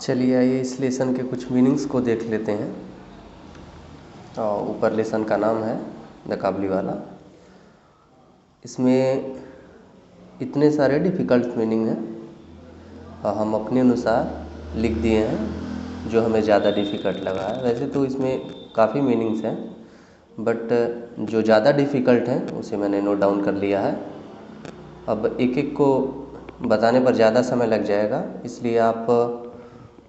चलिए आइए इस लेसन के कुछ मीनिंग्स को देख लेते हैं। और ऊपर लेसन का नाम है द काबुलीवाला। इसमें इतने सारे डिफ़िकल्ट मीनिंग हैं और हम अपने अनुसार लिख दिए हैं जो हमें ज़्यादा डिफ़िकल्ट लगा है। वैसे तो इसमें काफ़ी मीनिंग्स हैं, बट जो ज़्यादा डिफ़िकल्ट हैं उसे मैंने नोट डाउन कर लिया है। अब एक एक को बताने पर ज़्यादा समय लग जाएगा, इसलिए आप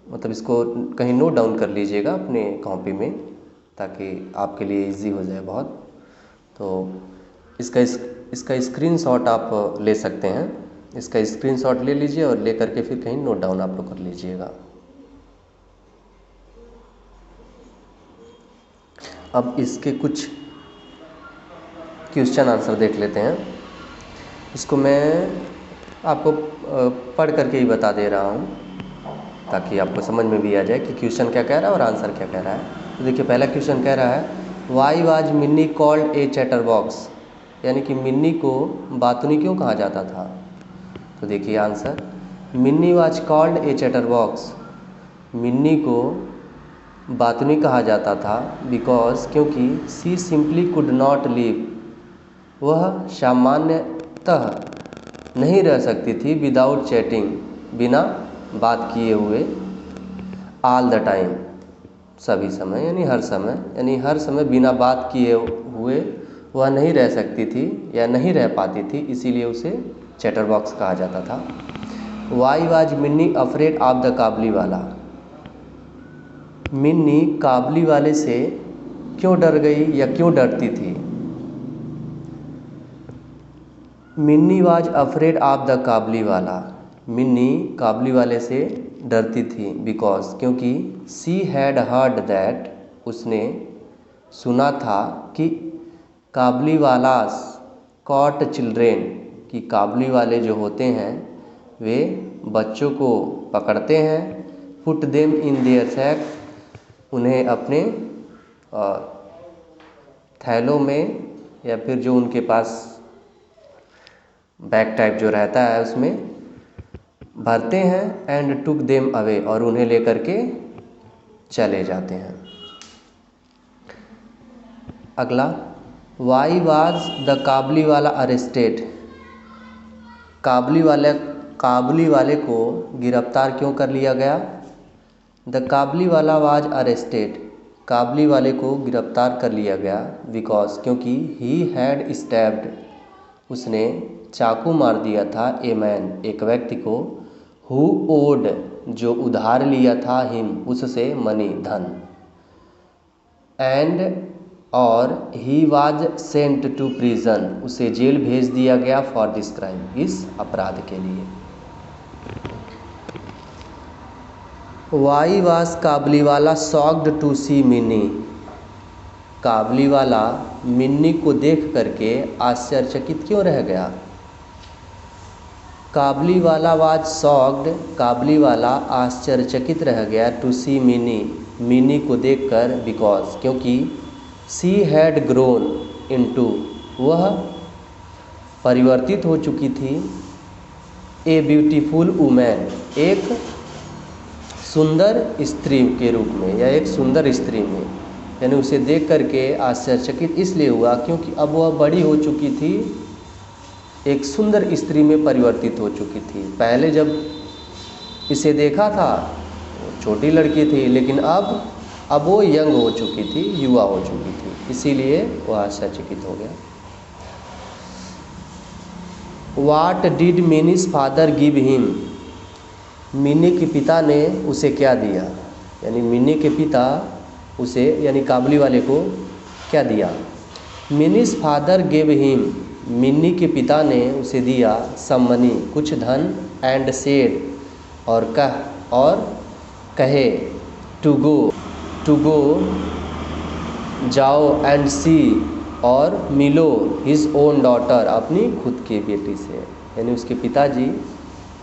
मतलब इसको कहीं नोट डाउन कर लीजिएगा अपने कॉपी में, ताकि आपके लिए इजी हो जाए बहुत। तो इसका स्क्रीनशॉट आप ले सकते हैं। इसका स्क्रीनशॉट ले लीजिए और ले करके फिर कहीं नोट डाउन आप लोग कर लीजिएगा। अब इसके कुछ क्वेश्चन आंसर देख लेते हैं। इसको मैं आपको पढ़ करके ही बता दे रहा हूँ ताकि आपको समझ में भी आ जाए कि क्वेश्चन क्या कह रहा है और आंसर क्या कह रहा है। तो देखिए, पहला क्वेश्चन कह रहा है why was Minni called a chatterbox, यानी कि मिन्नी को बातुनी क्यों कहा जाता था। तो देखिए answer, Minni was called a chatterbox, Minni को बातुनी कहा जाता था बिकॉज क्योंकि she simply could not live, वह सामान्यतः नहीं रह सकती थी विदाउट चैटिंग, बिना बात किए हुए, ऑल द टाइम, सभी समय यानी हर समय बिना बात किए हुए वह नहीं रह सकती थी या नहीं रह पाती थी, इसीलिए उसे चैटरबॉक्स कहा जाता था। Why was Minni afraid of the Kabuliwala, Minni काबुलीवाले से क्यों डर गई या क्यों डरती थी। Minni was afraid of the Kabuliwala, Minni काबुलीवाले से डरती थी बिकॉज क्योंकि सी हैड हर्ड दैट, उसने सुना था कि काबुलीवालास कॉट चिल्ड्रेन, कि काबुलीवाले जो होते हैं वे बच्चों को पकड़ते हैं, put them in their sack, उन्हें अपने थैलों में या फिर जो उनके पास बैग टाइप जो रहता है उसमें भरते हैं, एंड टुक देम अवे, और उन्हें लेकर के चले जाते हैं। अगला, why was the Kabuliwala arrested, काबुलीवाले को गिरफ्तार क्यों कर लिया गया। द काबुलीवाला वाज अरेस्टेड, काबुलीवाले को गिरफ्तार कर लिया गया बिकॉज क्योंकि ही हैड स्टैब्ड, उसने चाकू मार दिया था, ए मैन, एक व्यक्ति को, हु ओड, जो उधार लिया था, हिम, उससे, मनी, धन, एंड, और he was sent to prison, उसे जेल भेज दिया गया फॉर दिस क्राइम, इस अपराध के लिए। Why was Kabuliwala shocked to see Minni, Kabuliwala Minni को देख करके आश्चर्यचकित क्यों रह गया। काबुलीवाला वाज शॉक्ड, काबुलीवाला आश्चर्यचकित रह गया, टू सी मिनी, मिनी को देखकर, बिकॉज क्योंकि सी हैड ग्रोन इनटू, वह परिवर्तित हो चुकी थी, ए ब्यूटीफुल वुमेन, एक सुंदर स्त्री के रूप में या एक सुंदर स्त्री में, यानी उसे देख करके आश्चर्यचकित इसलिए हुआ क्योंकि अब वह बड़ी हो चुकी थी, एक सुंदर स्त्री में परिवर्तित हो चुकी थी। पहले जब इसे देखा था वो छोटी लड़की थी, लेकिन अब वो यंग हो चुकी थी, युवा हो चुकी थी, इसीलिए वह आश्चर्यचकित हो गया। What did minis father give him, mini के पिता ने उसे क्या दिया, यानी मिनी के पिता उसे यानी काबुलीवाले को क्या दिया। Minis father give him, Minni के पिता ने उसे दिया, सम मनी, कुछ धन, एंड सेड, और कहे, टू गो, जाओ, एंड सी, और मिलो, हिज ओन डॉटर, अपनी खुद की बेटी से, यानी उसके पिताजी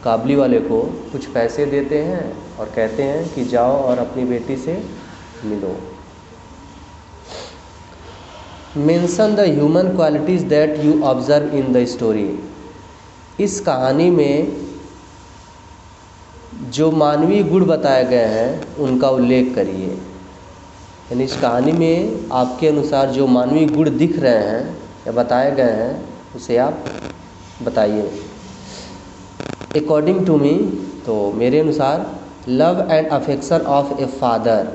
काबुलीवाले को कुछ पैसे देते हैं और कहते हैं कि जाओ और अपनी बेटी से मिलो। Mention the human qualities that you observe in the story, इस कहानी में जो मानवीय गुण बताए गए हैं उनका उल्लेख करिए। यानी इस कहानी में आपके अनुसार जो मानवीय गुण दिख रहे हैं या बताए गए हैं उसे आप बताइए। अकॉर्डिंग टू मी, तो मेरे अनुसार love and affection of a father,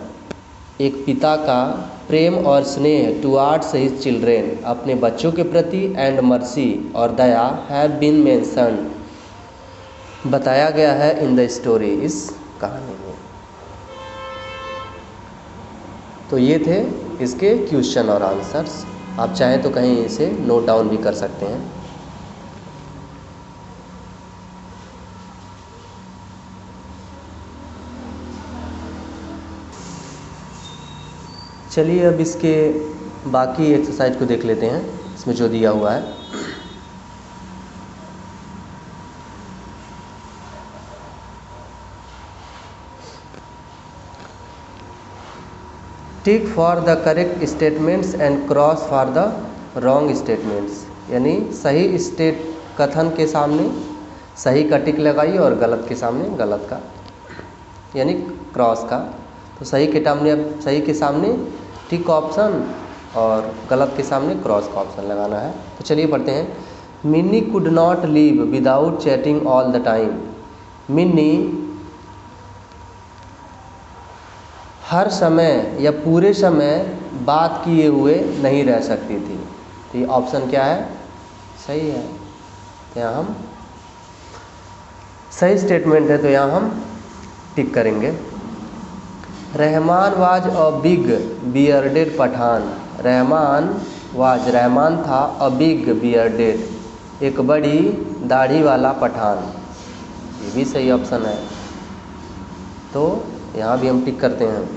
एक पिता का प्रेम और स्नेह टुवार्ड्स हिज चिल्ड्रेन, अपने बच्चों के प्रति, एंड मर्सी और दया हैव बीन मेंशन्ड, बताया गया है इन द स्टोरी, इस कहानी में। तो ये थे इसके क्वेश्चन और आंसर्स। आप चाहें तो कहीं इसे नोट डाउन भी कर सकते हैं। चलिए अब इसके बाकी एक्सरसाइज को देख लेते हैं, इसमें जो दिया हुआ है। Tick for the correct statements and cross for the wrong statements, यानी सही स्टेट कथन के सामने सही का टिक लगाइए और गलत के सामने गलत का, यानी क्रॉस का। तो सही के सामने टिक ऑप्शन और गलत के सामने क्रॉस का ऑप्शन लगाना है। तो चलिए पढ़ते हैं। Minni could not leave without chatting all the time. Minni हर समय या पूरे समय बात किए हुए नहीं रह सकती थी। तो ये ऑप्शन क्या है? सही है। तो यहाँ हम सही स्टेटमेंट है, तो यहाँ हम टिक करेंगे। Rahman was a big bearded Pathan. Rahman था अ बिग बियर्डेड, एक बड़ी दाढ़ी वाला पठान। ये भी सही ऑप्शन है, तो यहाँ भी हम टिक करते हैं।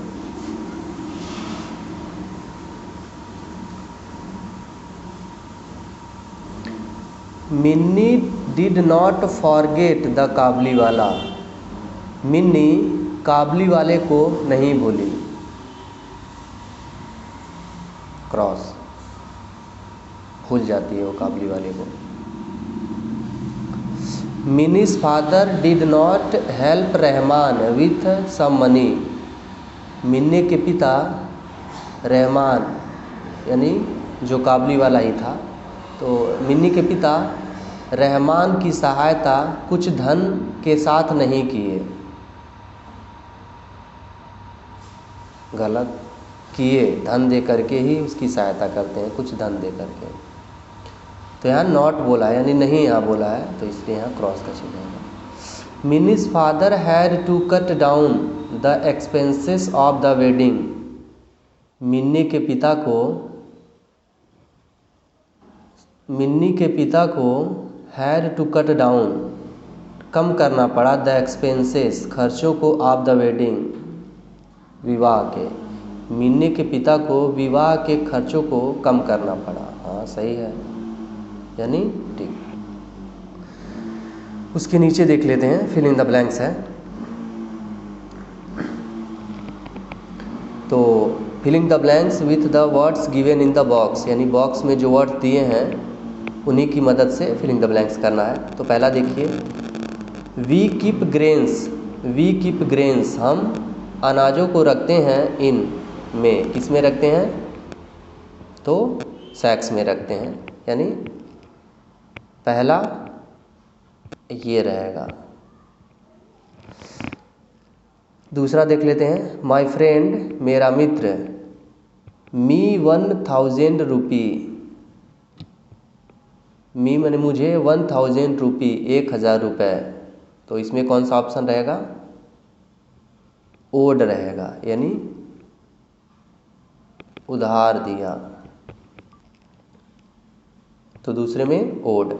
Minni did not forget the काबली वाला। मिन्नी काबली वाले को नहीं भूली, क्रॉस, भूल जाती है वो काबली वाले को। Minni's father did not help Rahman with some money. Minni के पिता रहमान, यानी जो काबली वाला ही था, तो मिन्नी के पिता रहमान की सहायता कुछ धन के साथ नहीं किए, गलत, किए, धन दे करके ही उसकी सहायता करते हैं, कुछ धन दे करके। तो यहाँ नॉट बोला है, यानी नहीं यहाँ बोला है, तो इसलिए यहाँ क्रॉस का चिन्ह है। Minni's father had to cut down the expenses of the wedding. Minni के पिता को हैड टू कट डाउन, कम करना पड़ा, द एक्सपेंसेस, खर्चों को, ऑफ द वेडिंग, विवाह के। मिन्नी के पिता को विवाह के खर्चों को कम करना पड़ा। हाँ सही है, यानी ठीक। उसके नीचे देख लेते हैं, फिल इन द ब्लैंक्स है। तो filling the blanks with the words given in the box, यानी बॉक्स में जो वर्ड्स दिए हैं उन्हीं की मदद से फिलिंग द ब्लैंक्स करना है। तो पहला देखिए, वी कीप ग्रेन्स, हम अनाजों को रखते हैं इन में, किस में रखते हैं? तो सैक्स में रखते हैं, यानी पहला ये रहेगा। दूसरा देख लेते हैं, माई फ्रेंड, मेरा मित्र, मी 1000 रुपी, मी मैंने मुझे 1000 रुपी, 1000 रुपये। तो इसमें कौन सा ऑप्शन रहेगा? ओड रहेगा, यानी उधार दिया, तो दूसरे में ओड।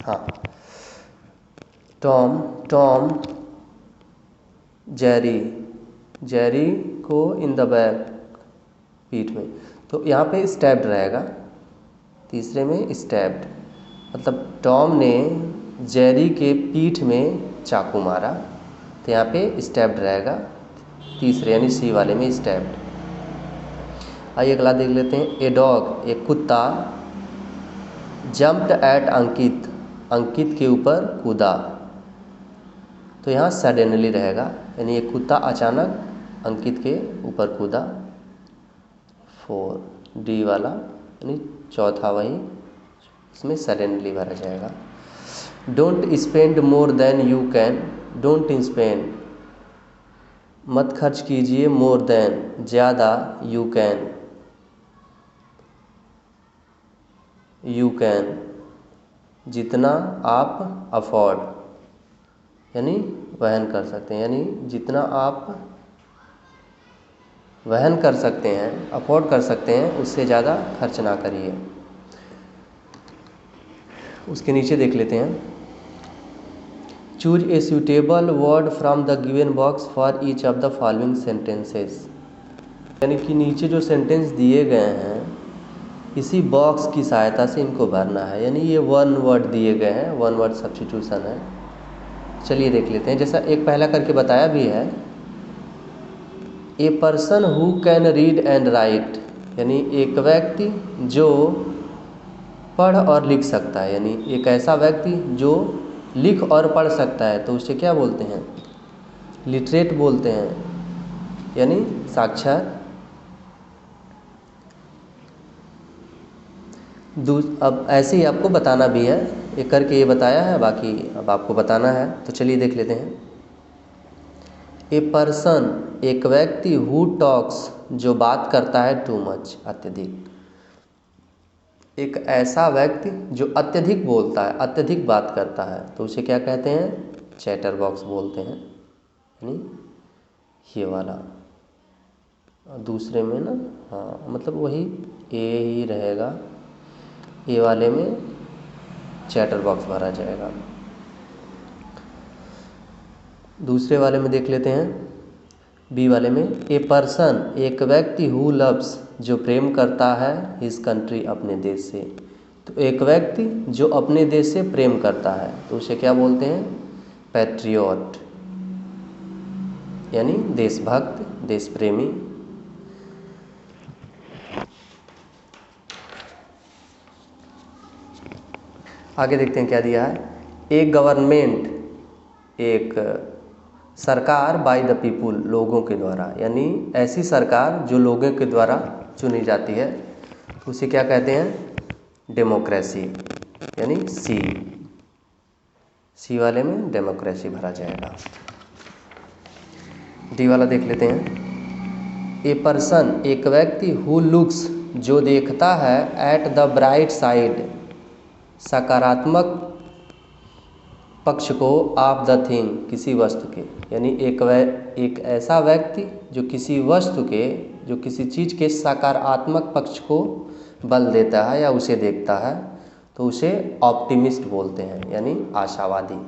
हाँ, टॉम जेरी को इन द बैक, पीठ में, तो यहाँ पे स्टैब्ड रहेगा, तीसरे में स्टैब्ड, मतलब टॉम ने जेरी के पीठ में चाकू मारा, तो यहाँ पे स्टैब्ड रहेगा, तीसरे यानी सी वाले में स्टैब्ड। आइए अगला देख लेते हैं। ए डॉग, एक कुत्ता, जम्प्ड एट अंकित के ऊपर कूदा, तो यहाँ सडनली रहेगा, यानी ये कुत्ता अचानक अंकित के ऊपर कूदा। 4 डी वाला यानी चौथा वही, इसमें सडनली भरा जाएगा। Don't spend more than you can, don't spend मत खर्च कीजिए, मोर देन ज़्यादा, यू कैन जितना आप अफोर्ड यानी वहन कर सकते हैं, यानी जितना आप वहन कर सकते हैं, अफोर्ड कर सकते हैं, उससे ज़्यादा खर्च ना करिए। उसके नीचे देख लेते हैं, choose a suitable word from the given box for each of the following sentences, यानी कि नीचे जो सेंटेंस दिए गए हैं इसी बॉक्स की सहायता से इनको भरना है, यानी ये 1 वर्ड दिए गए हैं, 1 वर्ड सब्स्टिट्यूशन है। चलिए देख लेते हैं, जैसा एक पहला करके बताया भी है, a person who can read and right, यानी एक व्यक्ति जो पढ़ और लिख सकता है, यानी एक ऐसा व्यक्ति जो लिख और पढ़ सकता है, तो उसे क्या बोलते हैं? लिटरेट बोलते हैं, यानी साक्षर। अब ऐसे ही आपको बताना भी है, एक करके ये बताया है, बाकी अब आपको बताना है। तो चलिए देख लेते हैं, ए पर्सन एक व्यक्ति, हु टॉक्स जो बात करता है, टू मच अत्यधिक, एक ऐसा व्यक्ति जो अत्यधिक बोलता है, अत्यधिक बात करता है, तो उसे क्या कहते हैं? चैटर बॉक्स बोलते हैं, यानी ये वाला। दूसरे में ना, हाँ मतलब वही ए ही रहेगा, ए वाले में चैटर बॉक्स भरा जाएगा। दूसरे वाले में देख लेते हैं, बी वाले में, ए पर्सन एक व्यक्ति, हु लव्स जो प्रेम करता है, हिज कंट्री अपने देश से, तो एक व्यक्ति जो अपने देश से प्रेम करता है, तो उसे क्या बोलते हैं? पैट्रियट, यानी देशभक्त, देश प्रेमी। आगे देखते हैं क्या दिया है, एक गवर्नमेंट एक सरकार, बाय द पीपुल लोगों के द्वारा, यानी ऐसी सरकार जो लोगों के द्वारा चुनी जाती है, तो उसे क्या कहते हैं? डेमोक्रेसी, यानी सी वाले में डेमोक्रेसी भरा जाएगा। डी वाला देख लेते हैं, ए पर्सन एक व्यक्ति, हु लुक्स जो देखता है, एट द ब्राइट साइड सकारात्मक पक्ष को, ऑफ द थिंग किसी वस्तु के, यानी एक ऐसा व्यक्ति जो किसी वस्तु के, जो किसी चीज़ के सकारात्मक पक्ष को बल देता है या उसे देखता है, तो उसे ऑप्टिमिस्ट बोलते हैं, यानी आशावादी।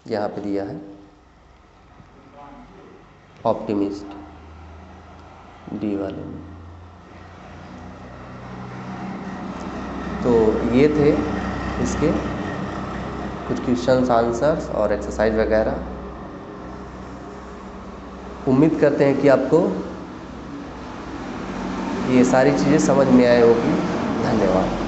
यहाँ पे दिया है ऑप्टिमिस्ट, डी वाले में। तो ये थे इसके कुछ क्वेश्चंस आंसर्स और एक्सरसाइज वगैरह। उम्मीद करते हैं कि आपको ये सारी चीज़ें समझ में आए होगी। धन्यवाद।